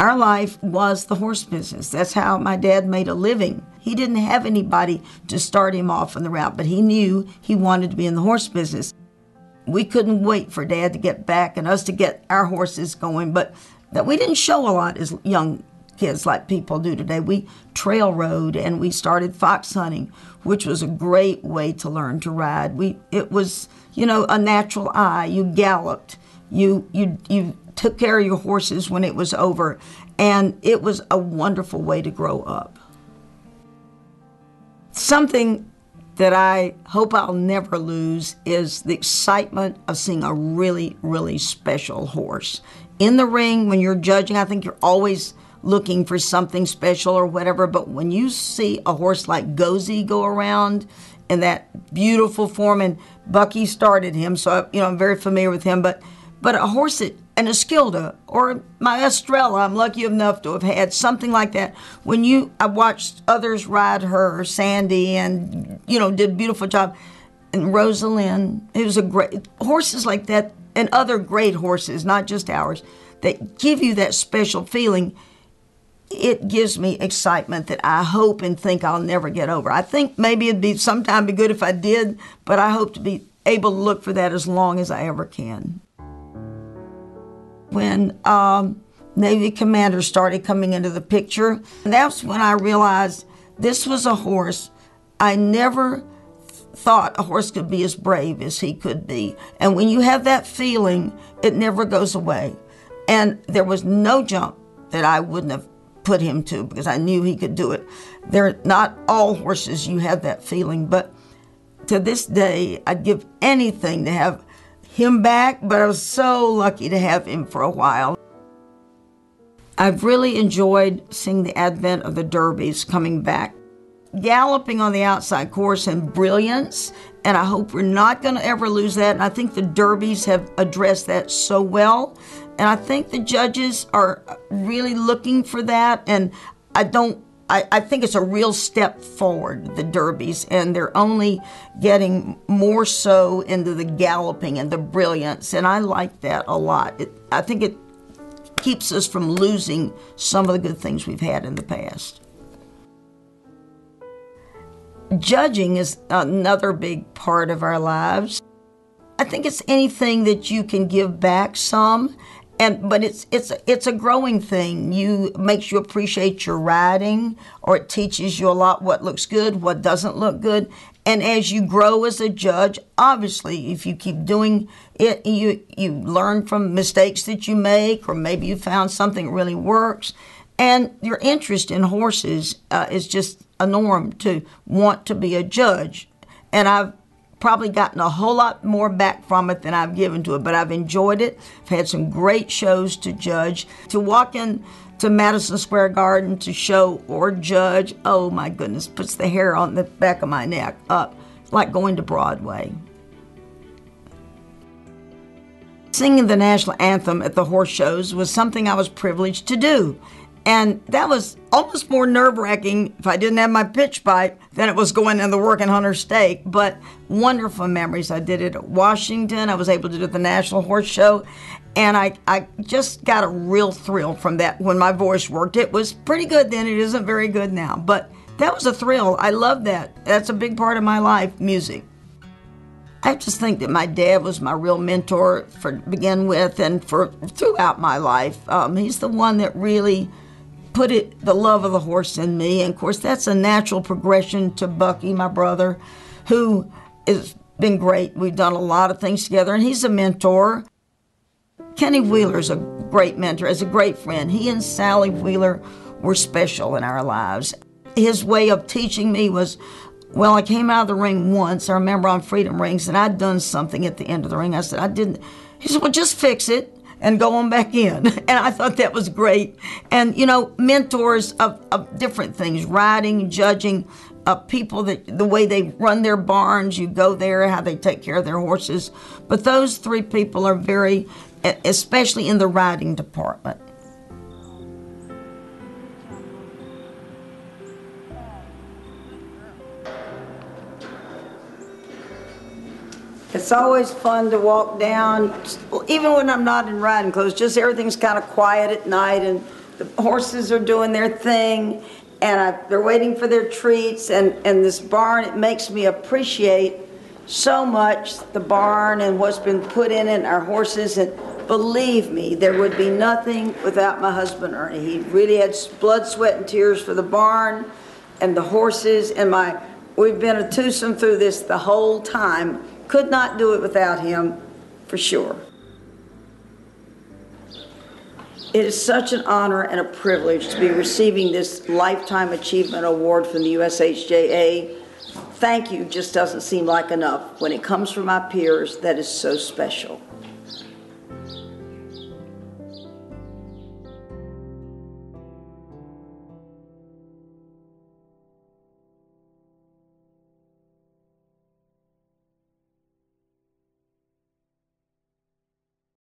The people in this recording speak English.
Our life was the horse business. That's how my dad made a living. He didn't have anybody to start him off on the route, but he knew he wanted to be in the horse business. We couldn't wait for Dad to get back and us to get our horses going, but that we didn't show a lot as young kids like people do today. We trail rode and we started fox hunting, which was a great way to learn to ride. It was, a natural eye. You galloped. You took care of your horses when it was over, and it was a wonderful way to grow up. Something that I hope I'll never lose is the excitement of seeing a really, really special horse. In the ring, when you're judging, I think you're always looking for something special or whatever, but when you see a horse like Gozy go around in that beautiful form, and Bucky started him, so I'm very familiar with him, but a horse that, an Esquilda or my Estrella, I'm lucky enough to have had something like that. I watched others ride her, Sandy, and did a beautiful job, and Rosalind. It was horses like that, and other great horses, not just ours, that give you that special feeling. It gives me excitement that I hope and think I'll never get over. I think maybe it'd be sometime be good if I did, but I hope to be able to look for that as long as I ever can. When Navy commanders started coming into the picture, that's when I realized this was a horse. I never thought a horse could be as brave as he could be. And when you have that feeling, it never goes away. And there was no jump that I wouldn't have put him to, because I knew he could do it. They're not all horses you have that feeling, but to this day, I'd give anything to have him back, but I was so lucky to have him for a while. I've really enjoyed seeing the advent of the derbies coming back. Galloping on the outside course and brilliance, and I hope we're not going to ever lose that. And I think the derbies have addressed that so well, and I think the judges are really looking for that, and I think it's a real step forward, the derbies, and they're only getting more so into the galloping and the brilliance, and I like that a lot. I think it keeps us from losing some of the good things we've had in the past. Judging is another big part of our lives. I think it's anything that you can give back some, but it's a growing thing. Makes you appreciate your riding, or it teaches you a lot what looks good, what doesn't look good. And as you grow as a judge, obviously, if you keep doing it, you learn from mistakes that you make, or maybe you found something that really works. And your interest in horses is just a norm to want to be a judge. And I've probably gotten a whole lot more back from it than I've given to it, but I've enjoyed it. I've had some great shows to judge. To walk in to Madison Square Garden to show or judge, oh my goodness, puts the hair on the back of my neck up, like going to Broadway. Singing the national anthem at the horse shows was something I was privileged to do. And that was almost more nerve-wracking if I didn't have my pitch bite than it was going in the Working Hunter Stake. But wonderful memories. I did it at Washington. I was able to do the National Horse Show. And I just got a real thrill from that when my voice worked. It was pretty good then. It isn't very good now. But that was a thrill. I love that. That's a big part of my life, music. I just think that my dad was my real mentor to begin with and throughout my life. He's the one that really put the love of the horse in me. And of course, that's a natural progression to Bucky, my brother, who has been great. We've done a lot of things together, and he's a mentor. Kenny Wheeler's a great mentor, is a great friend. He and Sally Wheeler were special in our lives. His way of teaching me was, well, I came out of the ring once, I remember on Freedom Rings, and I'd done something at the end of the ring. I said, I didn't. He said, well, just fix it and go on back in. And I thought that was great. And, mentors of different things, riding, judging, people, the way they run their barns, you go there, how they take care of their horses. But those three people are very, especially in the riding department. It's always fun to walk down, even when I'm not in riding clothes, just everything's kind of quiet at night, and the horses are doing their thing, and they're waiting for their treats, and this barn, it makes me appreciate so much the barn and what's been put in it and our horses. And believe me, there would be nothing without my husband, Ernie. He really had blood, sweat, and tears for the barn and the horses, and we've been a twosome through this the whole time. Could not do it without him, for sure. It is such an honor and a privilege to be receiving this Lifetime Achievement Award from the USHJA. Thank you just doesn't seem like enough. When it comes from my peers, that is so special.